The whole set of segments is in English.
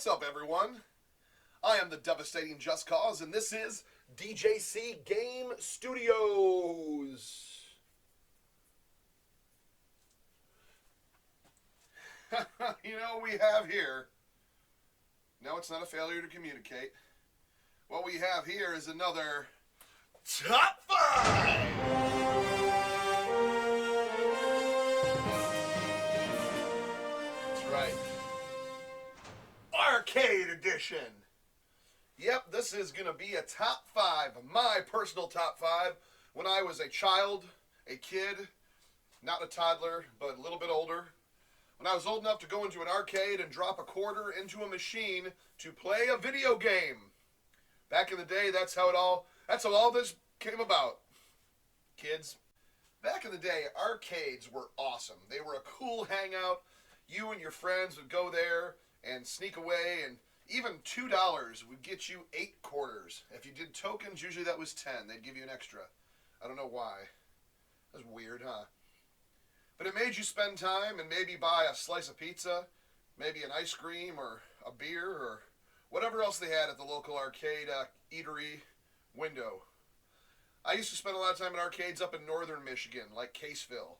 What's up, everyone? I am the devastating Just Cause, and this is DJC Game Studios. You know, we have here, no, it's not a failure to communicate. What we have here is another Top 5! That's right. Arcade Edition. Yep, this is going to be a top 5, my personal top 5, when I was a child, a kid, not a toddler, but a little bit older. When I was old enough to go into an arcade and drop a quarter into a machine to play a video game. Back in the day, that's how all this came about. Kids, back in the day, arcades were awesome. They were a cool hangout. You and your friends would go there and sneak away, and even $2 would get you 8 quarters. If you did tokens, usually that was 10. They'd give you an extra. I don't know why. That's weird, huh? But it made you spend time and maybe buy a slice of pizza, maybe an ice cream or a beer or whatever else they had at the local arcade eatery window. I used to spend a lot of time in arcades up in northern Michigan, like Caseville.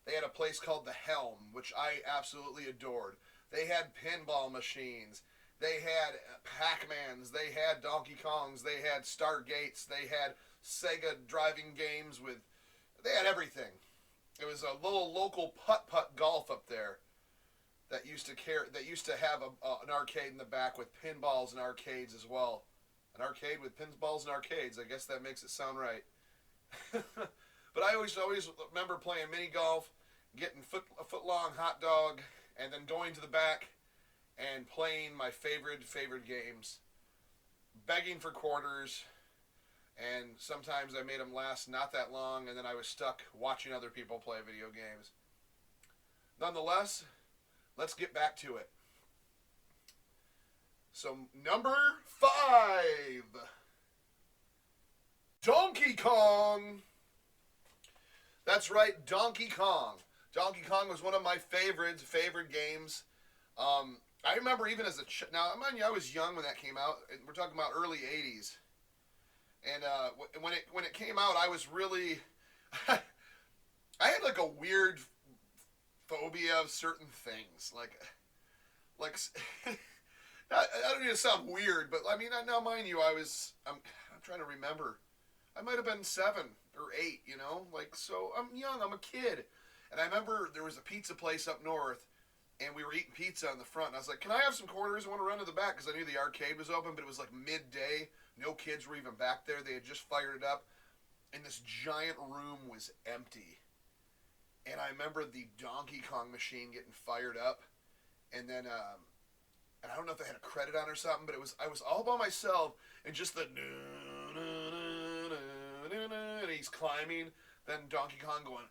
They had a place called The Helm, which I absolutely adored. They had pinball machines. They had Pacmans. They had Donkey Kongs. They had Stargates. They had Sega driving games with... They had everything. It was a little local putt-putt golf up there that used to have an arcade in the back with pinballs and arcades as well. An arcade with pinballs and arcades. I guess that makes it sound right. But I always remember playing mini golf, getting a foot-long hot dog, and then going to the back and playing my favorite games, begging for quarters, and sometimes I made them last not that long, and then I was stuck watching other people play video games. Nonetheless, let's get back to it. So, number 5, Donkey Kong. That's right, Donkey Kong. Donkey Kong was one of my favorite games. I remember even as a now, mind you, I was young when that came out. We're talking about early '80s, and when it came out, I was really, I had like a weird phobia of certain things, like I don't need to sound weird, but I mean, now mind you, I'm trying to remember. I might have been 7 or 8, you know, like, so I'm young, I'm a kid, and I remember there was a pizza place up north. And we were eating pizza in the front. And I was like, can I have some quarters? I want to run to the back. Because I knew the arcade was open, but it was like midday. No kids were even back there. They had just fired it up. And this giant room was empty. And I remember the Donkey Kong machine getting fired up. And then, and I don't know if they had a credit on or something, but I was all by myself. And just the... And he's climbing. Then Donkey Kong going...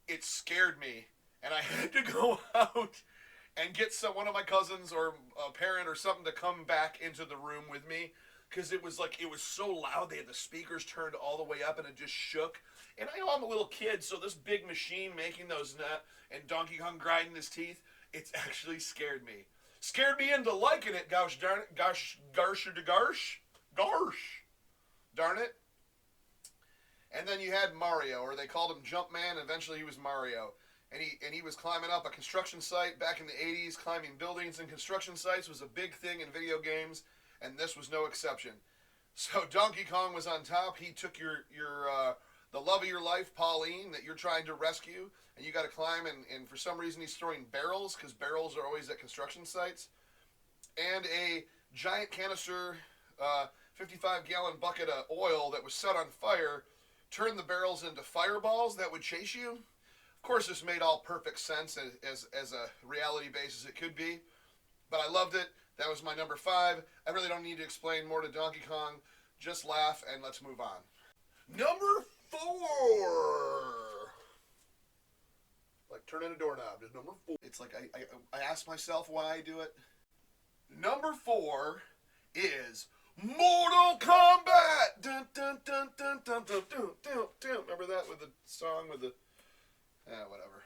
It scared me. And I had to go out and get one of my cousins or a parent or something to come back into the room with me. Because it was so loud. They had the speakers turned all the way up and it just shook. And I know I'm a little kid, so this big machine making those and Donkey Kong grinding his teeth, it's actually scared me. Scared me into liking it, gosh darn it. Gosh, garsh. Darn it. And then you had Mario, or they called him Jumpman, and eventually he was Mario. And he was climbing up a construction site back in the 80s, climbing buildings, and construction sites was a big thing in video games, and this was no exception. So Donkey Kong was on top. He took the love of your life, Pauline, that you're trying to rescue, and you got to climb, and for some reason he's throwing barrels, because barrels are always at construction sites, and a giant canister, 55-gallon bucket of oil that was set on fire, turned the barrels into fireballs that would chase you. Of course, this made all perfect sense as a reality basis it could be, but I loved it. That was my number 5. I really don't need to explain more to Donkey Kong. Just laugh and let's move on. Number 4. Like turning a doorknob. Just number 4. It's like I ask myself why I do it. Number 4 is Mortal Kombat. Dun dun dun dun dun dun dun dun dun. Remember that with the song with the... whatever.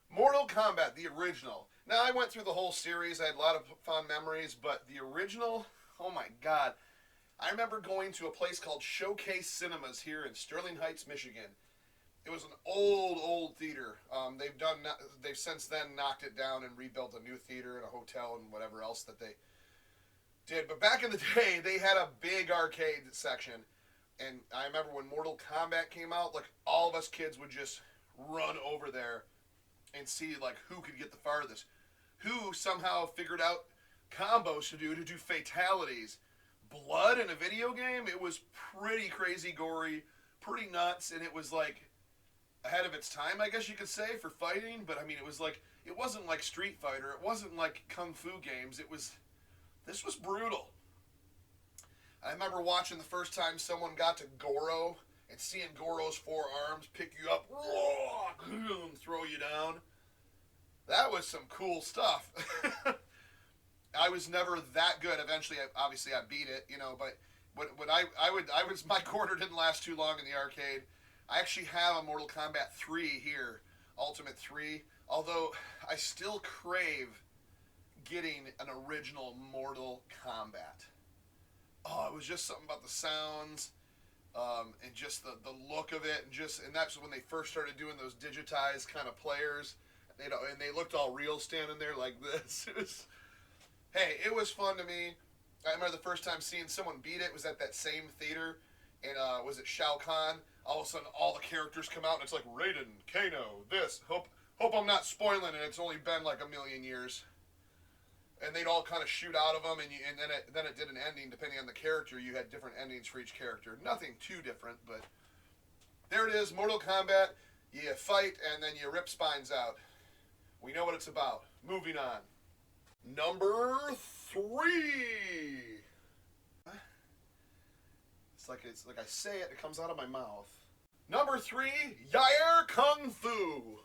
Mortal Kombat, the original. Now, I went through the whole series. I had a lot of fond memories, but the original, oh my God. I remember going to a place called Showcase Cinemas here in Sterling Heights, Michigan. It was an old theater. They've since then knocked it down and rebuilt a new theater and a hotel and whatever else that they did. But back in the day, they had a big arcade section. And I remember when Mortal Kombat came out, like all of us kids would just run over there and see like who could get the farthest. Who somehow figured out combos to do fatalities. Blood in a video game, it was pretty crazy gory, pretty nuts, and it was like ahead of its time, I guess you could say, for fighting. But I mean, it wasn't like Street Fighter, it wasn't like Kung Fu games. This was brutal. I remember watching the first time someone got to Goro and seeing Goro's forearms pick you up, and throw you down. That was some cool stuff. I was never that good. Eventually, obviously, I beat it, you know. But my quarter didn't last too long in the arcade. I actually have a Mortal Kombat 3 here, Ultimate 3. Although I still crave getting an original Mortal Kombat. Oh, it was just something about the sounds, and just the look of it, and that's when they first started doing those digitized kind of players. And they looked all real standing there like this. It was fun to me. I remember the first time seeing someone beat it was at that same theater, and was it Shao Kahn? All of a sudden, all the characters come out, and it's like Raiden, Kano, this. Hope I'm not spoiling it. It's only been like a million years. And they'd all kind of shoot out of them, and then it did an ending depending on the character. You had different endings for each character. Nothing too different, but there it is, Mortal Kombat. You fight, and then you rip spines out. We know what it's about. Moving on. Number 3. It's like I say it, it comes out of my mouth. Number 3, Yair Kung Fu.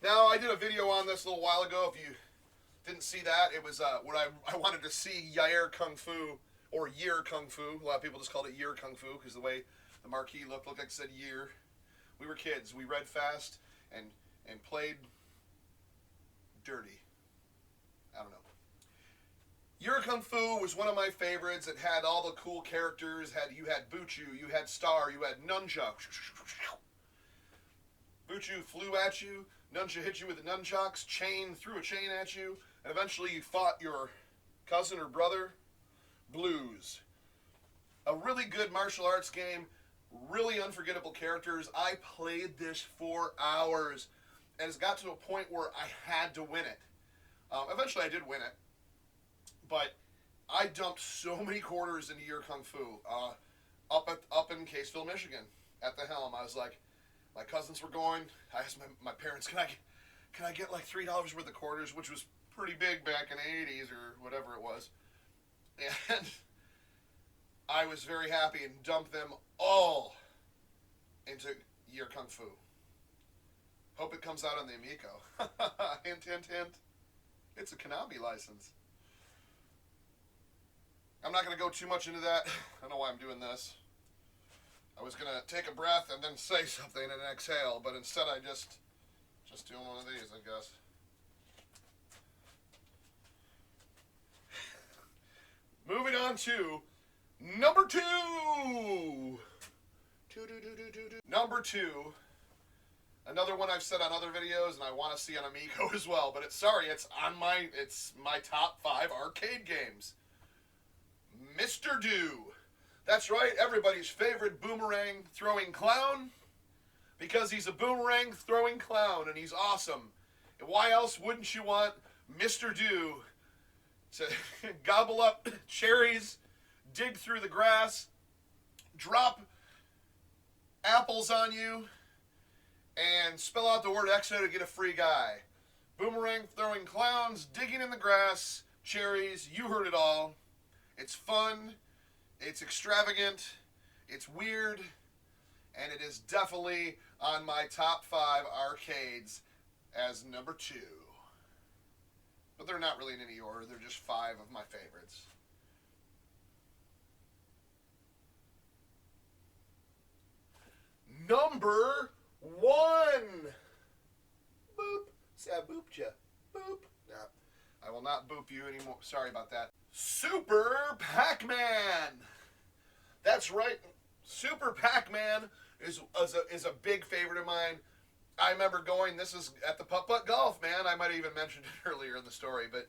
Now, I did a video on this a little while ago. If you didn't see that, it was what I wanted to see Yair Kung Fu, or Year Kung Fu. A lot of people just called it Year Kung Fu because the way the marquee looked like it said Year. We were kids. We read fast and played dirty. I don't know. Year Kung Fu was one of my favorites. It had all the cool characters. You had Buchu, you had Star, you had Nunchuck. Buchu flew at you, Nunchuck hit you with the nunchucks, threw a chain at you, and eventually you fought your cousin or brother, Blues. A really good martial arts game, really unforgettable characters. I played this for hours, and it's got to a point where I had to win it. Eventually I did win it, but I dumped so many quarters into Year Kung Fu up in Caseville, Michigan, at the helm. I was like, my cousins were going. I asked my parents, can I get like $3 worth of quarters, which was pretty big back in the 80s or whatever it was. And I was very happy and dumped them all into Year Kung Fu. Hope it comes out on the Amico. Hint, hint, hint. It's a Konami license. I'm not going to go too much into that. I don't know why I'm doing this. I was going to take a breath and then say something and exhale, but instead I just doing one of these, I guess. Moving on to number 2. Number 2. Another one I've said on other videos, and I want to see on Amico as well. But it's my top 5 arcade games. Mr. Do. That's right, everybody's favorite boomerang throwing clown, because he's a boomerang throwing clown, and he's awesome. And why else wouldn't you want Mr. Do to gobble up cherries, dig through the grass, drop apples on you, and spell out the word EXO to get a free guy. Boomerang throwing clowns, digging in the grass, cherries, you heard it all. It's fun, it's extravagant, it's weird, and it is definitely on my top 5 arcades as number 2. But they're not really in any order, they're just 5 of my favorites. Number 1. I booped you. Boop. No, I will not boop you anymore. Sorry about that. Super Pacman. That's right. Super Pacman is a big favorite of mine. I remember going, this is at the Putt-Putt Golf, man. I might have even mentioned it earlier in the story, but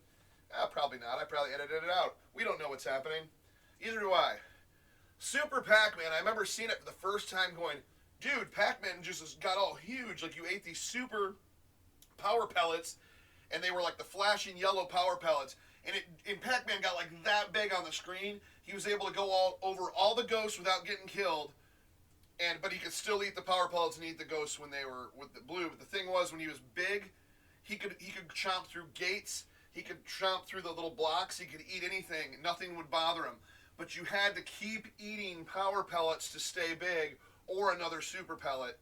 probably not. I probably edited it out. We don't know what's happening. Either do I. Super Pac-Man, I remember seeing it for the first time going, dude, Pac-Man just got all huge. Like, you ate these super power pellets, and they were like the flashing yellow power pellets. And Pac-Man got like that big on the screen. He was able to go all over all the ghosts without getting killed. But he could still eat the power pellets and eat the ghosts when they were with the blue. But the thing was, when he was big, he could chomp through gates. He could chomp through the little blocks. He could eat anything. Nothing would bother him. But you had to keep eating power pellets to stay big, or another super pellet.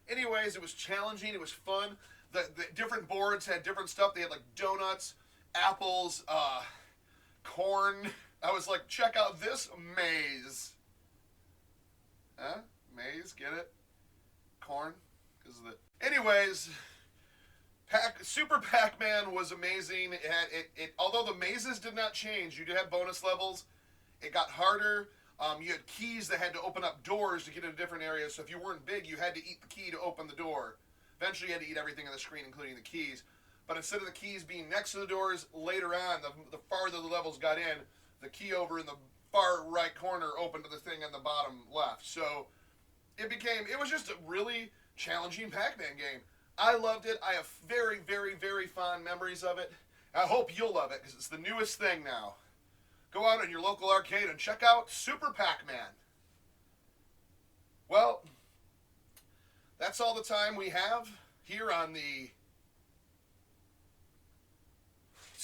Anyways, it was challenging. It was fun. The different boards had different stuff. They had like donuts, apples, corn. I was like, check out this maze. Huh? Maze? Get it? Corn? Because of the... Anyways, Super Pac-Man was amazing. Although the mazes did not change, you did have bonus levels. It got harder. You had keys that had to open up doors to get into different areas. So if you weren't big, you had to eat the key to open the door. Eventually, you had to eat everything on the screen, including the keys. But instead of the keys being next to the doors, later on, the farther the levels got in, the key over in the far right corner opened to the thing on the bottom left. So it was just a really challenging Pac-Man game. I loved it. I have very, very, very fond memories of it. I hope you'll love it, because it's the newest thing now. Go out in your local arcade and check out Super Pac-Man. Well, that's all the time we have here on the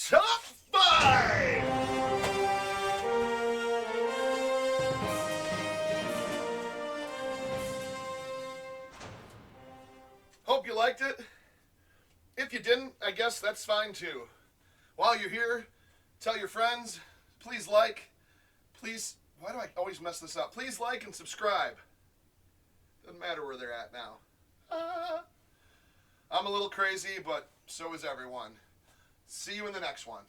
Top 5! Hope you liked it. If you didn't, I guess that's fine too. While you're here, tell your friends. Please why do I always mess this up? Please like and subscribe. Doesn't matter where they're at now. I'm a little crazy, but so is everyone. See you in the next one.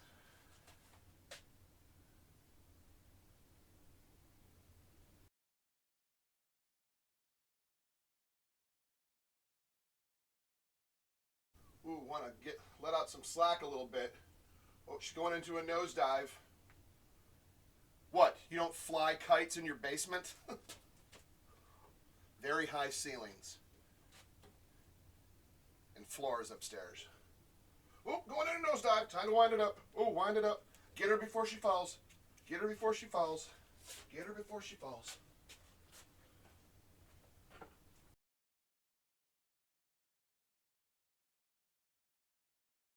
Ooh, want to let out some slack a little bit. Oh, she's going into a nosedive. What, you don't fly kites in your basement? Very high ceilings. And floors upstairs. Oh, going in a nosedive. Time to wind it up. Oh, wind it up. Get her before she falls. Get her before she falls. Get her before she falls.